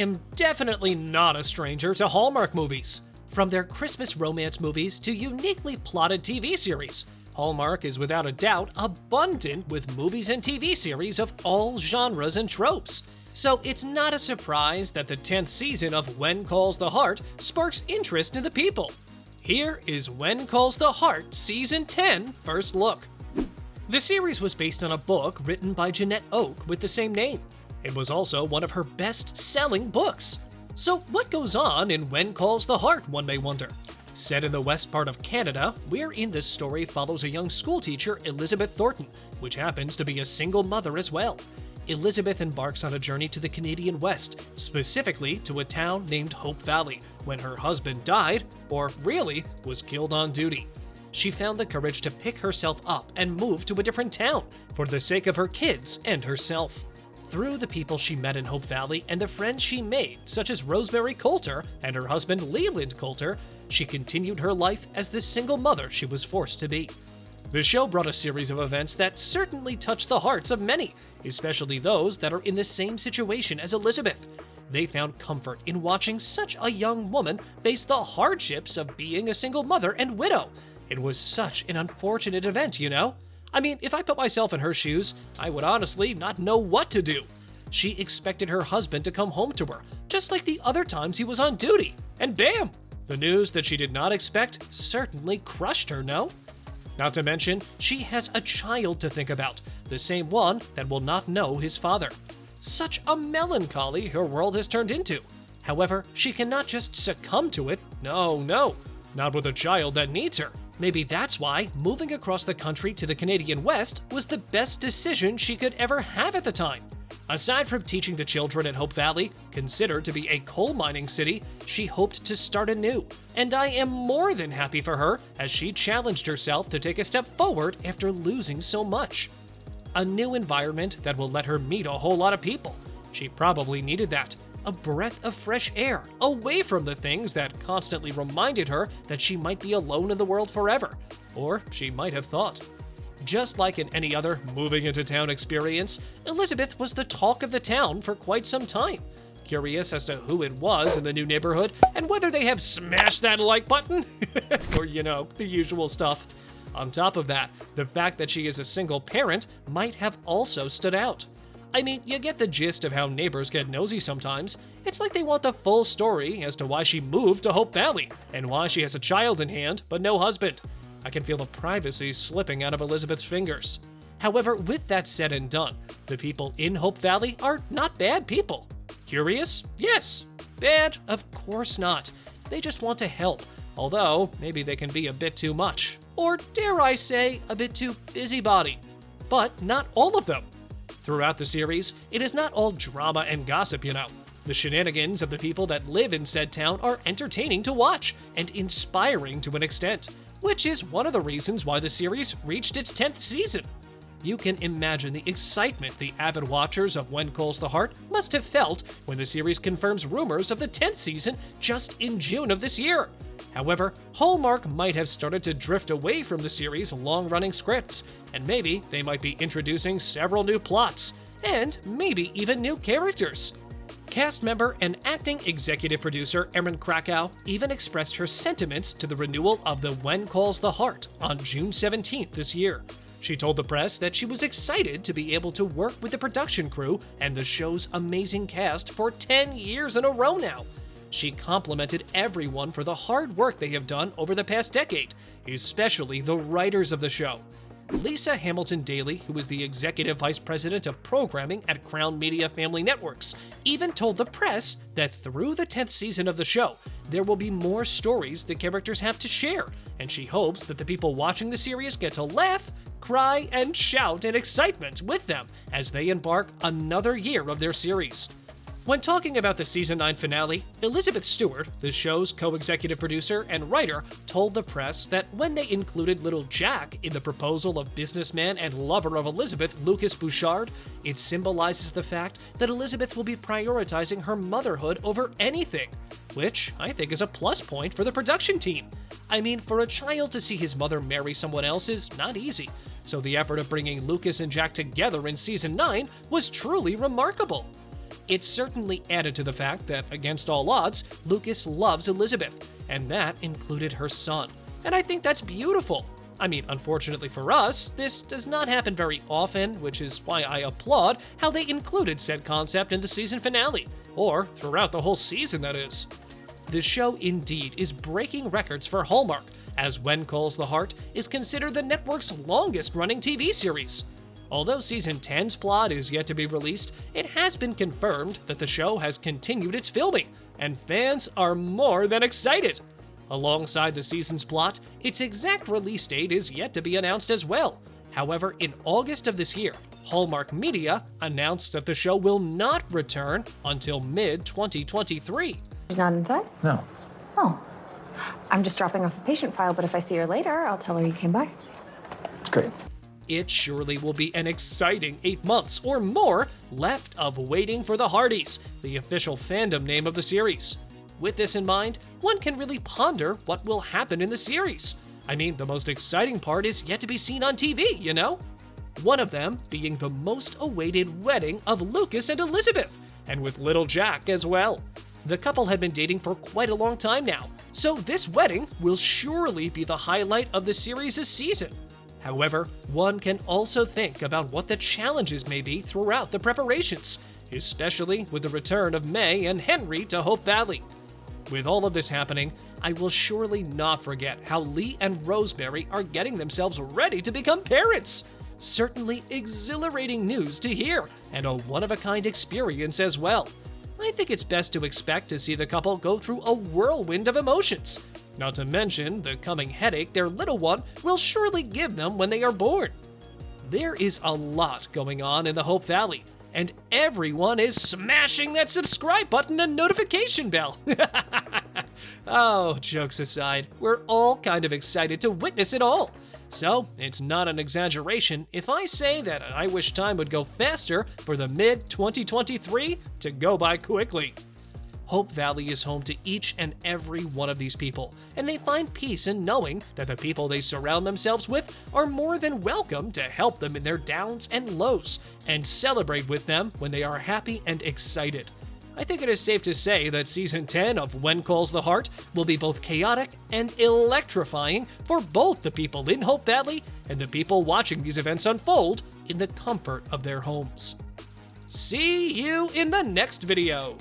am definitely not a stranger to Hallmark movies. From their Christmas romance movies to uniquely plotted TV series, Hallmark is without a doubt abundant with movies and TV series of all genres and tropes. So it's not a surprise that the 10th season of When Calls the Heart sparks interest in the people. Here is When Calls the Heart Season 10 First Look. The series was based on a book written by Janette Oke with the same name. It was also one of her best-selling books. So what goes on in When Calls the Heart, one may wonder? Set in the west part of Canada, wherein this story follows a young schoolteacher, Elizabeth Thornton, which happens to be a single mother as well. Elizabeth embarks on a journey to the Canadian West, specifically to a town named Hope Valley, when her husband died, or really, was killed on duty. She found the courage to pick herself up and move to a different town for the sake of her kids and herself. Through the people she met in Hope Valley and the friends she made, such as Rosemary Coulter and her husband Leland Coulter, she continued her life as the single mother she was forced to be. The show brought a series of events that certainly touched the hearts of many, especially those that are in the same situation as Elizabeth. They found comfort in watching such a young woman face the hardships of being a single mother and widow. It was such an unfortunate event, you know? I mean, if I put myself in her shoes, I would honestly not know what to do. She expected her husband to come home to her, just like the other times he was on duty, and bam! The news that she did not expect certainly crushed her, no? Not to mention, she has a child to think about, the same one that will not know his father. Such a melancholy her world has turned into. However, she cannot just succumb to it. No, not with a child that needs her. Maybe that's why moving across the country to the Canadian West was the best decision she could ever have at the time. Aside from teaching the children at Hope Valley, considered to be a coal mining city, she hoped to start anew. And I am more than happy for her as she challenged herself to take a step forward after losing so much. A new environment that will let her meet a whole lot of people. She probably needed that. A breath of fresh air, away from the things that constantly reminded her that she might be alone in the world forever. Or she might have thought. Just like in any other moving into town experience, Elizabeth was the talk of the town for quite some time. Curious as to who it was in the new neighborhood and whether they have smashed that like button? Or, the usual stuff. On top of that, the fact that she is a single parent might have also stood out. I mean, you get the gist of how neighbors get nosy sometimes. It's like they want the full story as to why she moved to Hope Valley and why she has a child in hand but no husband. I can feel the privacy slipping out of Elizabeth's fingers. However, with that said and done, the people in Hope Valley are not bad people. Curious? Yes. Bad? Of course not. They just want to help, although maybe they can be a bit too much. Or dare I say, a bit too busybody. But not all of them. Throughout the series, it is not all drama and gossip, The shenanigans of the people that live in said town are entertaining to watch and inspiring to an extent, which is one of the reasons why the series reached its 10th season. You can imagine the excitement the avid watchers of When Calls the Heart must have felt when the series confirms rumors of the 10th season just in June of this year. However, Hallmark might have started to drift away from the series' long-running scripts, and maybe they might be introducing several new plots, and maybe even new characters. Cast member and acting executive producer Erin Krakow even expressed her sentiments to the renewal of the When Calls the Heart on June 17th this year. She told the press that she was excited to be able to work with the production crew and the show's amazing cast for 10 years in a row now. She complimented everyone for the hard work they have done over the past decade, especially the writers of the show. Lisa Hamilton Daly, who is the executive vice president of programming at Crown Media Family Networks, even told the press that through the 10th season of the show, there will be more stories the characters have to share, and she hopes that the people watching the series get to laugh, cry, and shout in excitement with them as they embark another year of their series. When talking about the Season 9 finale, Elizabeth Stewart, the show's co-executive producer and writer, told the press that when they included little Jack in the proposal of businessman and lover of Elizabeth, Lucas Bouchard, it symbolizes the fact that Elizabeth will be prioritizing her motherhood over anything, which I think is a plus point for the production team. I mean, for a child to see his mother marry someone else is not easy, so the effort of bringing Lucas and Jack together in Season 9 was truly remarkable. It certainly added to the fact that, against all odds, Lucas loves Elizabeth, and that included her son. And I think that's beautiful. I mean, unfortunately for us, this does not happen very often, which is why I applaud how they included said concept in the season finale, or throughout the whole season, that is. The show indeed is breaking records for Hallmark, as When Calls the Heart is considered the network's longest-running TV series. Although Season 10's plot is yet to be released, it has been confirmed that the show has continued its filming, and fans are more than excited. Alongside the season's plot, its exact release date is yet to be announced as well. However, in August of this year, Hallmark Media announced that the show will not return until mid-2023. She's not inside? No. Oh. I'm just dropping off a patient file, but if I see her later, I'll tell her you came by. Great. It surely will be an exciting 8 months or more left of waiting for the Hardys, the official fandom name of the series. With this in mind, one can really ponder what will happen in the series. I mean, the most exciting part is yet to be seen on TV, you know? One of them being the most awaited wedding of Lucas and Elizabeth, and with little Jack as well. The couple had been dating for quite a long time now, so this wedding will surely be the highlight of the series' season. However, one can also think about what the challenges may be throughout the preparations, especially with the return of May and Henry to Hope Valley. With all of this happening, I will surely not forget how Lee and Rosemary are getting themselves ready to become parents. Certainly exhilarating news to hear, and a one-of-a-kind experience as well. I think it's best to expect to see the couple go through a whirlwind of emotions. Not to mention the coming headache their little one will surely give them when they are born. There is a lot going on in the Hope Valley, and everyone is smashing that subscribe button and notification bell. Oh, jokes aside, we're all kind of excited to witness it all. So, it's not an exaggeration if I say that I wish time would go faster for the mid-2023 to go by quickly. Hope Valley is home to each and every one of these people, and they find peace in knowing that the people they surround themselves with are more than welcome to help them in their downs and lows, and celebrate with them when they are happy and excited. I think it is safe to say that Season 10 of When Calls the Heart will be both chaotic and electrifying for both the people in Hope Valley and the people watching these events unfold in the comfort of their homes. See you in the next video!